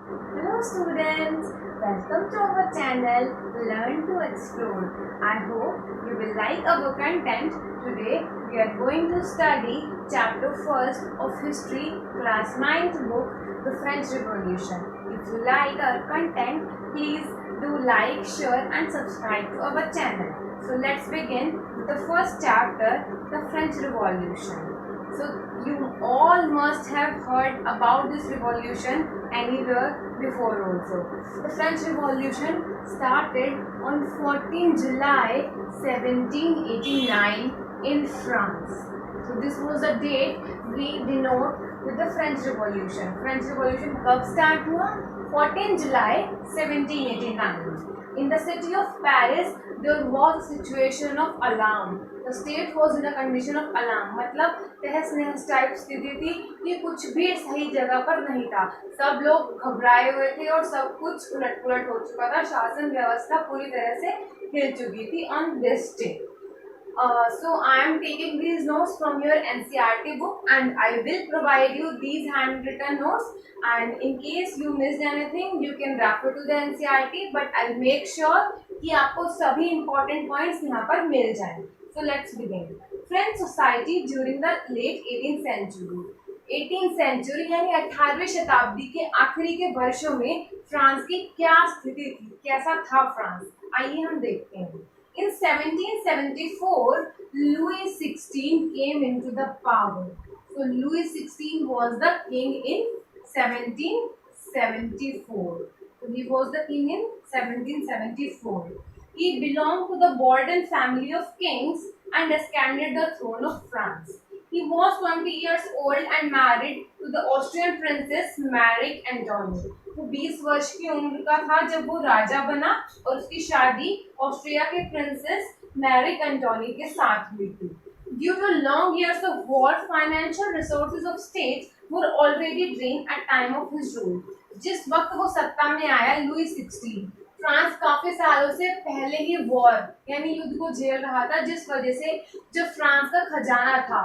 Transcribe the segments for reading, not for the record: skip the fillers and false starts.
Hello students, welcome to our channel Learn to Explore. I hope you will like our content. Today we are going to study chapter 1st of History class 9th book The French Revolution. If you like our content, please do like, share and subscribe to our channel. So let's begin with the first chapter, The French Revolution. So you all must have heard about this revolution anywhere before also. The French Revolution started on 14 July 1789 in France. So this was the date we denote with the French Revolution. French Revolution कब start हुआ? 14 July 1789. In the city of Paris, there was a situation of alarm. The state was in a condition of alarm. मतलब तहस नहस type स्थिति थी कि कुछ भी सही जगह पर नहीं था. सब लोग घबराए हुए थे और सब कुछ उलट पुलट हो चुका था. शासन व्यवस्था पूरी तरह से हिल चुकी थी on this day. So I am taking these notes from your NCERT book and I will provide you these handwritten notes, and in case you missed anything you can refer to the NCERT, but I'll make sure कि आपको सभी important points यहाँ पर मिल जाएं. So let's begin. French society during the late 18th century. 18th century यानी 18वीं शताब्दी के आखिरी के वर्षों में फ्रांस की क्या स्थिति थी, कैसा था फ्रांस, आइए हम देखते हैं. In 1774, Louis XVI came into the power. So Louis XVI was the king in 1774. So he was the king in 1774. He belonged to the Bourbon family of kings and ascended the throne of France. He was 20 years old and married to the Austrian princess Marie Antoinette. वो 20 वर्ष की उम्र का था जब वो राजा बना और उसकी शादी ऑस्ट्रिया के प्रिंसेस मैरी एंटोनी के साथ हुई थी. Due to long years of war, financial resources of states were already drained at time of his rule. जिस वक्त वो सत्ता में आया लुई 16, फ्रांस काफी सालों से पहले ही वॉर यानी युद्ध को झेल रहा था, जिस वजह से जो फ्रांस का खजाना था,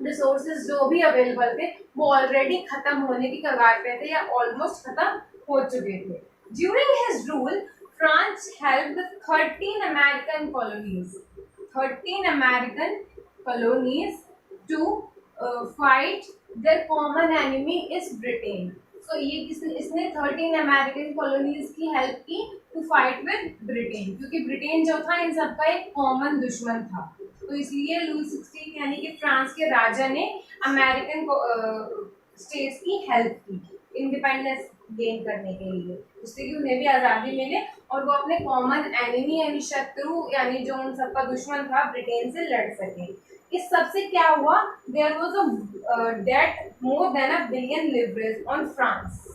रिसोर्सेज जो भी अवेलेबल थे वो ऑलरेडी खत्म होने की कगार पे थे या ऑलमोस्ट खत्म हो चुके थे. During his rule France helped 13 American colonies to fight their common enemy is Britain. So ये इसने 13 अमेरिकन कॉलोनीज की हेल्प की टू फाइट विद ब्रिटेन, क्योंकि ब्रिटेन जो था इन सबका एक कॉमन दुश्मन था. तो इसलिए लुई 16 यानी कि फ्रांस के राजा ने अमेरिकन स्टेट्स की हेल्प की इंडिपेंडेंस गेन करने के लिए, जिससे कि उन्हें भी आज़ादी मिले और वो अपने कॉमन एनिमी यानी शत्रु यानी जो उन सबका दुश्मन था ब्रिटेन से लड़ सके. इस सबसे क्या हुआ? There was a debt more than $1 billion leverage on France.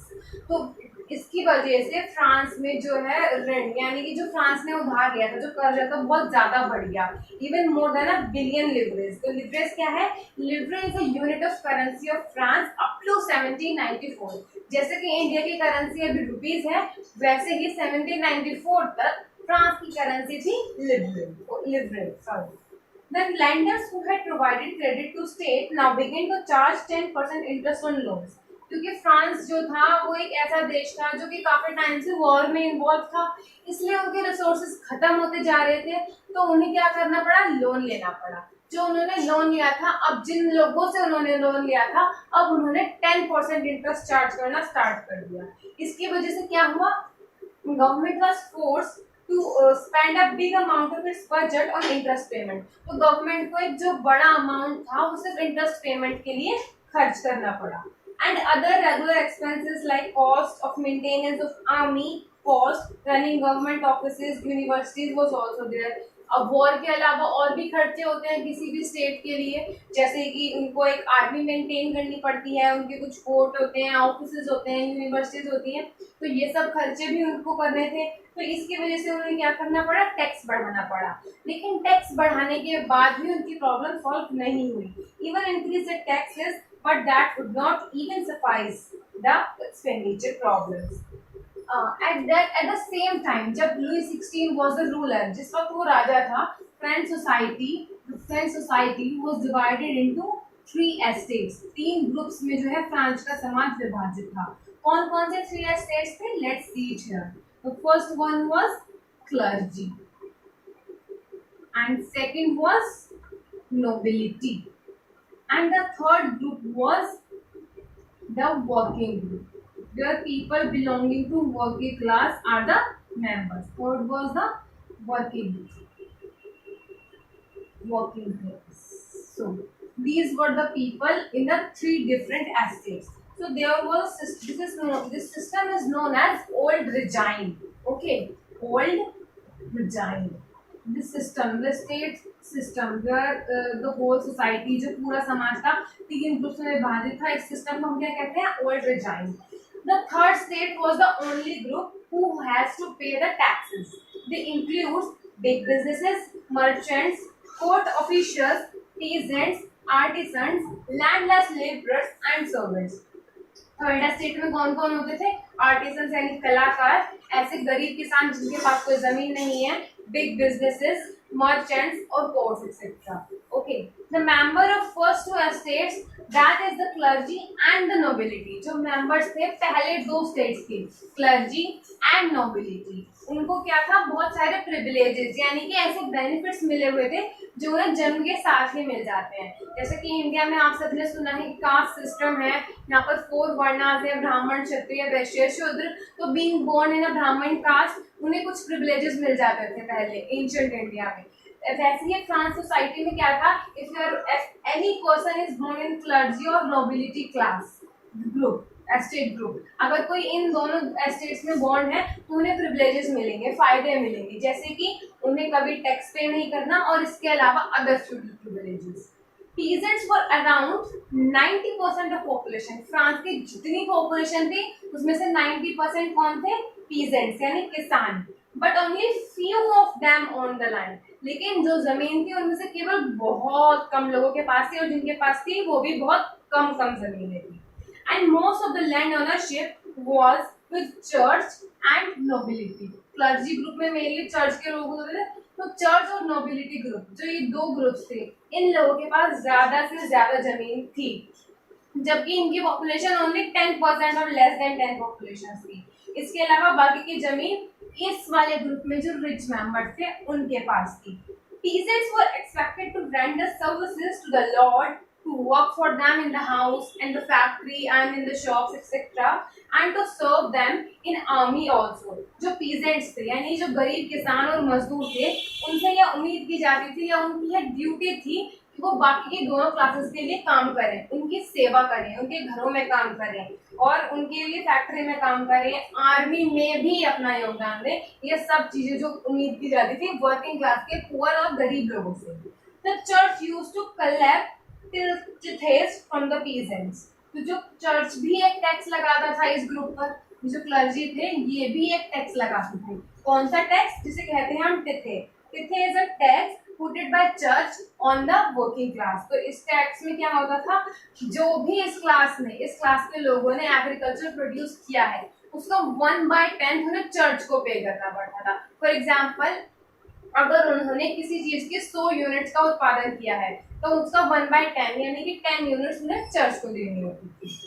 तो इसकी वजह से फ्रांस में जो है ऋण यानी कि जो फ्रांस ने उधार लिया था, जो कर्जा था, बहुत ज्यादा बढ़ गया, even more than $1 billion leverage. तो लिवरेज क्या है? Leverage is a unit of currency of France up to 1794. जैसे कि इंडिया की करेंसी अभी रुपीज है, वैसे ही 1794 तक फ्रांस की करेंसी थी leverage. Then lenders who had provided credit to state now began to charge 10% interest on loans. क्योंकि फ्रांस जो था वो एक ऐसा देश था जो कि काफी टाइम से वॉर में इन्वॉल्व था, इसलिए उनके रिसोर्सेज खत्म होते जा रहे थे, तो उन्हें क्या करना पड़ा? लोन लेना पड़ा. जो उन्होंने लोन लिया था, अब जिन लोगों से उन्होंने लोन लिया था, अब उन्होंने 10% इंटरेस्ट चार्ज करना स्टार्ट कर दिया. इसकी वजह से क्या हुआ? Government was forced to spend a big amount of its budget on interest payment. तो गवर्नमेंट को एक जो बड़ा अमाउंट था वो सिर्फ इंटरेस्ट पेमेंट के लिए खर्च करना पड़ा. And other regular expenses like cost of maintenance of army, cost running government offices, universities was also there. अब वॉर के अलावा और भी खर्चे होते हैं किसी भी स्टेट के लिए, जैसे कि उनको एक आर्मी मेंटेन करनी पड़ती है, उनके कुछ कोर्ट होते हैं, ऑफिसेज होते हैं, यूनिवर्सिटीज होती हैं, तो ये सब खर्चे भी उनको करने थे. तो इसकी वजह से उन्हें क्या करना पड़ा? टैक्स बढ़ाना पड़ा. लेकिन टैक्स बढ़ाने के बाद भी उनकी प्रॉब्लम सॉल्व नहीं हुई. Even increase the taxes but that would not even suffice the expenditure problems. At the same time जब लुई 16 was the ruler, जिस वक्त वो राजा था, French society was divided into 3 estates. 3 groups में जो है फ्रांस का समाज विभाजित था. कौन कौन से 3 एस्टेट्स थे? Let's see it here. The first one was clergy and second was nobility and the third group was the working group, where people belonging to working class are the members. Third was the working class. So these were the people in the 3 different estates. So there was this system is known as old regime. Okay, old regime. This system, the state system, where the whole society, जो पूरा समाज था 3 groups में विभाजित था, इस system को हम क्या कहते हैं? Old regime. The third state was the only group who has to pay the taxes. They include big businesses, merchants, court officials, peasants, artisans, landless laborers and servants. Third state में कौन कौन होते थे? आर्टिसन यानी कलाकार, ऐसे गरीब किसान जिनके पास कोई जमीन नहीं है, बिग बिजनेसेस, मर्चेंट्स और courts etcetera. Okay, the member of first 2 estates that is the clergy and the nobility. जो मेंबर्स थे पहले 2 स्टेट्स के, क्लर्जी एंड नोबिलिटी, उनको क्या था? बहुत सारे प्रिविलेजेस यानी कि ऐसे बेनिफिट्स मिले हुए थे जो उन्हें जन्म के साथ ही मिल जाते हैं. जैसे कि इंडिया में आप सबने सुना है कास्ट सिस्टम है, यहाँ पर 4 वर्णास है, ब्राह्मण, क्षत्रिय, वैश्य, शूद्र. तो बीइंग बोर्न इन अ ब्राह्मण कास्ट उन्हें कुछ प्रिविलेजेस मिल जाते थे पहले एंशिएंट इंडिया में. वैसे ही फ्रांस सोसाइटी में क्या था? If any person is born in clergy और nobility class group, estate group, अगर कोई इन दोनों एस्टेट्स में बॉर्न है तो उन्हें प्रिविलेजेस मिलेंगे, फायदे मिलेंगे, जैसे कि उन्हें कभी टैक्स पे नहीं करना और इसके अलावा other feudal privileges. Peasants were around 90% of population. France की जितनी पॉपुलेशन थी उसमें से 90% कौन थे? पीजेंट्स यानी किसान. But only few of them on the land. लेकिन जो जमीन थी उनमें से केवल बहुत कम लोगों के पास थी, और जिनके पास थी वो भी बहुत कम जमीनें थी. And most of the land ownership was with church and nobility. Clergy group में मेनली चर्च के लोग होते थे, तो चर्च और नोबिलिटी ग्रुप, जो ये 2 ग्रुप्स थे, इन लोगों के पास ज्यादा से ज्यादा जमीन थी, जबकि इनकी पॉपुलेशन ओनली 10% और लेस देन 10 पॉपुलेशन थी. इसके अलावा बाकी की जमीन इस वाले ग्रुप में जो रिच मेंबर्स थे उनके पास थी. Peasants were expected to render services to the lord, to work for them in the house and the factory and in the shops etc. and to serve them in army also. जो peasants थे यानी जो गरीब किसान और मजदूर थे, उनसे यह उम्मीद की जाती थी या उनकी यह ड्यूटी थी कि वो बाकी के दोनों क्लासेस के लिए काम करें, उनकी सेवा करें, उनके घरों में काम करें और उनके लिए फैक्ट्री में काम करें, आर्मी में भी अपना योगदान दें. ये सब चीजें जो उम्मीद की जाती थी वर्किंग क्लास के पुअर और गरीब लोगों से. The church used to collect tithes from the peasants. तो जो चर्च भी एक टैक्स लगाता था इस ग्रुप पर, जो क्लर्जी थे ये भी एक टैक्स लगाते थे. कौन सा टैक्स? जिसे कहते हैं हम tithe. Tithe is a tax puted by church on the working class. तो इस टैक्स में क्या होता था? जो भी इस क्लास के लोगों ने एग्रीकल्चर प्रोड्यूस किया है उसका 1/10 उन्हें चर्च को पे करना पड़ता था. फॉर एग्जाम्पल, अगर उन्होंने किसी चीज के 100 यूनिट्स का उत्पादन किया है तो उसका 1/10 यानी कि 10 यूनिट्स उन्हें चर्च को देनी होती थी.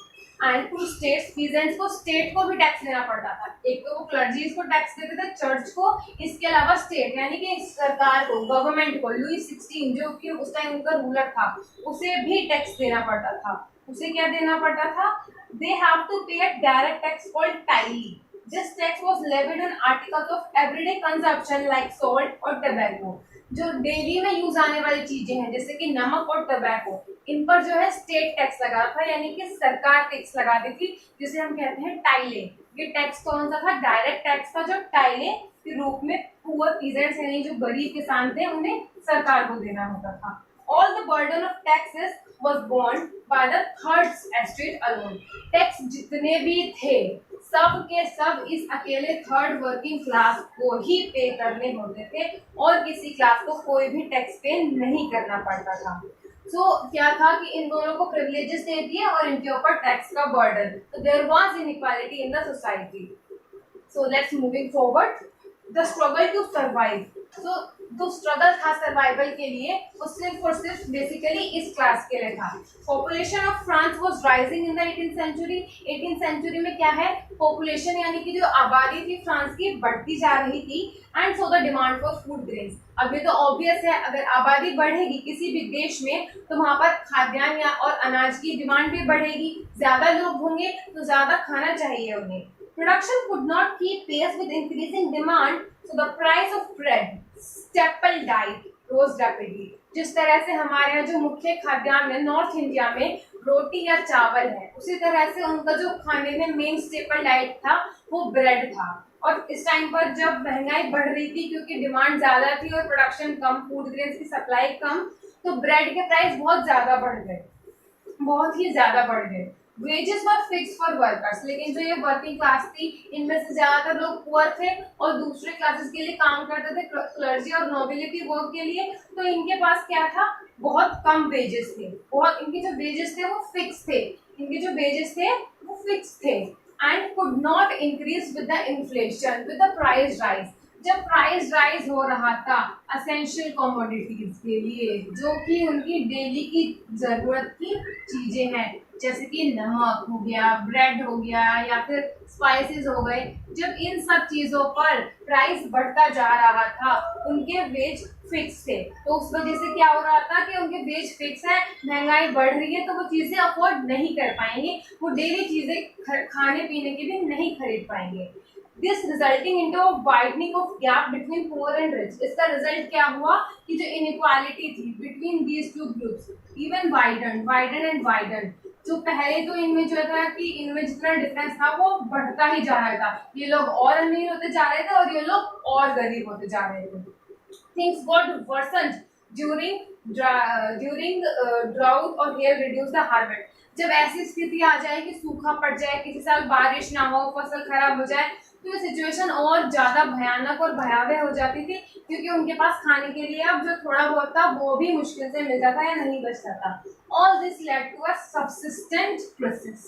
एंड टू स्टेट्स, पीजेंट्स को स्टेट को भी टैक्स देना पड़ता था. एक तो वो क्लर्जीज को टैक्स देते थे, चर्च को, इसके अलावा स्टेट यानी कि सरकार को, गवर्नमेंट को, लुई 16 जो कि उस टाइम उनका रूलर था, उसे भी टैक्स देना पड़ता था. उसे क्या देना पड़ता था? दे have to pay a direct tax called tithe. This tax was levied on articles of everyday consumption like salt और tobacco. जो डेली में यूज आने वाली चीजें हैं जैसे कि नमक और टोबैको, इन पर जो है स्टेट टैक्स लगा था यानी कि सरकार टैक्स लगाती थी, जिसे हम कहते हैं टाइले. ये टैक्स कौन सा था? डायरेक्ट टैक्स था जो टाइले के रूप में पुअर पीजेंट्स यानी जो गरीब किसान थे उन्हें सरकार को देना होता था. All the burden of taxes was borne by the third estate alone. Tax जितने भी थे सब के सब इस अकेले थर्ड वर्किंग क्लास को ही पे करने होते थे और किसी क्लास को कोई भी टैक्स पे नहीं करना पड़ता था. क्या था कि इन दोनों को प्रिविलेजेस दे दिए और इनके ऊपर टैक्स का बर्डन. तो there was inequality in the society. So let's moving forward. The struggle to survive. जो स्ट्रगल था सर्वाइवल के लिए वो सिर्फ और सिर्फ बेसिकली इस क्लास के लिए था। Population of France was rising in the 18th century. 18th century में क्या है, पॉपुलेशन यानी कि जो आबादी थी फ्रांस की बढ़ती जा रही थी, and so the demand for food grains. अब ये तो ऑब्वियस है, अगर आबादी बढ़ेगी किसी भी देश में तो वहां पर खाद्यान्न या और अनाज की डिमांड भी बढ़ेगी, ज्यादा लोग होंगे तो ज्यादा खाना चाहिए उन्हें। Production could not keep pace with increasing demand, so the price of bread, staple diet, rose rapidly. जिस तरह से हमारे यहाँ जो मुख्य खाद्यान्न है नॉर्थ इंडिया में रोटी या चावल है, उसी तरह से उनका जो खाने में मेन स्टेपल डाइट था वो ब्रेड था। और इस टाइम पर जब महंगाई बढ़ रही थी क्योंकि डिमांड ज्यादा थी और प्रोडक्शन कम, फूड ग्रेन्स की सप्लाई कम, तो ब्रेड के प्राइस बहुत ज्यादा बढ़ गए, बहुत ही ज्यादा बढ़ गए। Wages were fix for workers, लेकिन जो ये वर्किंग क्लास थी इनमें से ज्यादातर लोग पुअर थे और दूसरे क्लासेस के लिए काम करते थे, क्लर्जी और नोबिलिटी वर्क के लिए, तो इनके पास क्या था, बहुत कम वेजेस थे, बहुत इनके जो वेजेस थे वो फिक्स थे, इनके जो वेजेस थे वो फिक्स थे, and could not increase with the inflation, with the price rise. जब प्राइस राइज हो रहा था असेंशियल कमोडिटीज के लिए, जो कि उनकी डेली की जरूरत की चीजें हैं, जैसे कि नमक हो गया, ब्रेड हो गया या फिर स्पाइसेस हो गए, जब इन सब चीजों पर प्राइस बढ़ता जा रहा था उनके वेज फिक्स थे, तो उस वजह से क्या हो रहा था कि उनके वेज फिक्स है, महंगाई बढ़ रही है तो वो चीजें अफोर्ड नहीं कर पाएंगे, वो डेली चीजें खाने पीने की भी नहीं खरीद पाएंगे। This resulting into widening of gap between poor and rich. इसका रिजल्ट क्या हुआ कि जो इनइक्वालिटी थी between these two groups even widen and widen. जो पहले तो इनमें जो था कि इनमें जितना डिफरेंस था वो बढ़ता ही जा रहा था, ये लोग और अमीर होते जा रहे थे और ये लोग और गरीब होते जा रहे थे। Things got worsened during drought और hail reduce the harvest। जब ऐसी स्थिति आ जाए कि सूखा पड़ जाए, किसी साल बारिश ना हो, फसल खराब हो जाए, तो ये सिचुएशन और ज्यादा भयानक और भयावह हो जाती थी, क्योंकि उनके पास खाने के लिए अब जो थोड़ा बहुत था वो भी मुश्किल से मिलता था या नहीं बचता था। All this led to a subsistent crisis।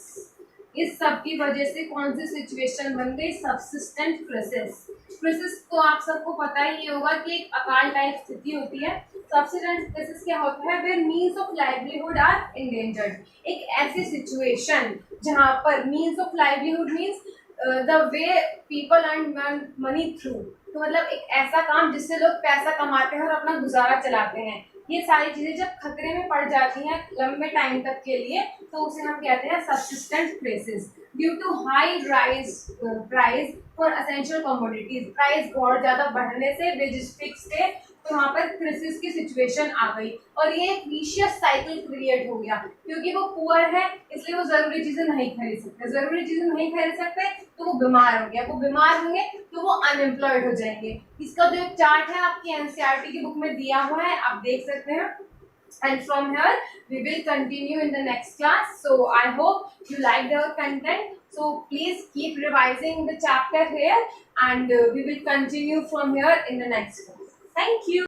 इस सब की वजह से कौन सी सिचुएशन बन गई, सबसिस्टेंट क्राइसिस। क्राइसिस तो आप सबको पता ही होगा कि एक अकाल टाइप स्थिति होती है। सबसिस्टेंट क्राइसिस क्या होता है, where means of livelihood are endangered. एक ऐसी सिचुएशन जहां पर means of livelihood means the way people earn money through, तो मतलब एक ऐसा काम जिससे लोग पैसा कमाते हैं और अपना गुजारा चलाते हैं, ये सारी चीजें जब खतरे में पड़ जाती हैं लंबे टाइम तक के लिए तो उसे हम कहते हैं subsistent crisis. Due to high price for essential commodities, price बहुत ज्यादा बढ़ने से वेजेस फिक्स थे, तो वहां पर क्राइसिस की सिचुएशन आ गई और ये एक विशियस साइकिल क्रिएट हो गया, क्योंकि वो पुअर है इसलिए वो जरूरी चीजें नहीं खरीद सकते, जरूरी चीजें नहीं खरीद सकते तो वो बीमार हो गया, वो बीमार होंगे तो वो अनएम्प्लॉयड हो जाएंगे। इसका जो एक चार्ट है आपकी एनसीईआरटी की बुक में दिया हुआ है, आप देख सकते हैं। And from here we will continue in the next class, so I hope you liked our content, so please keep revising the chapter here and we will continue from here in the next class. Thank you.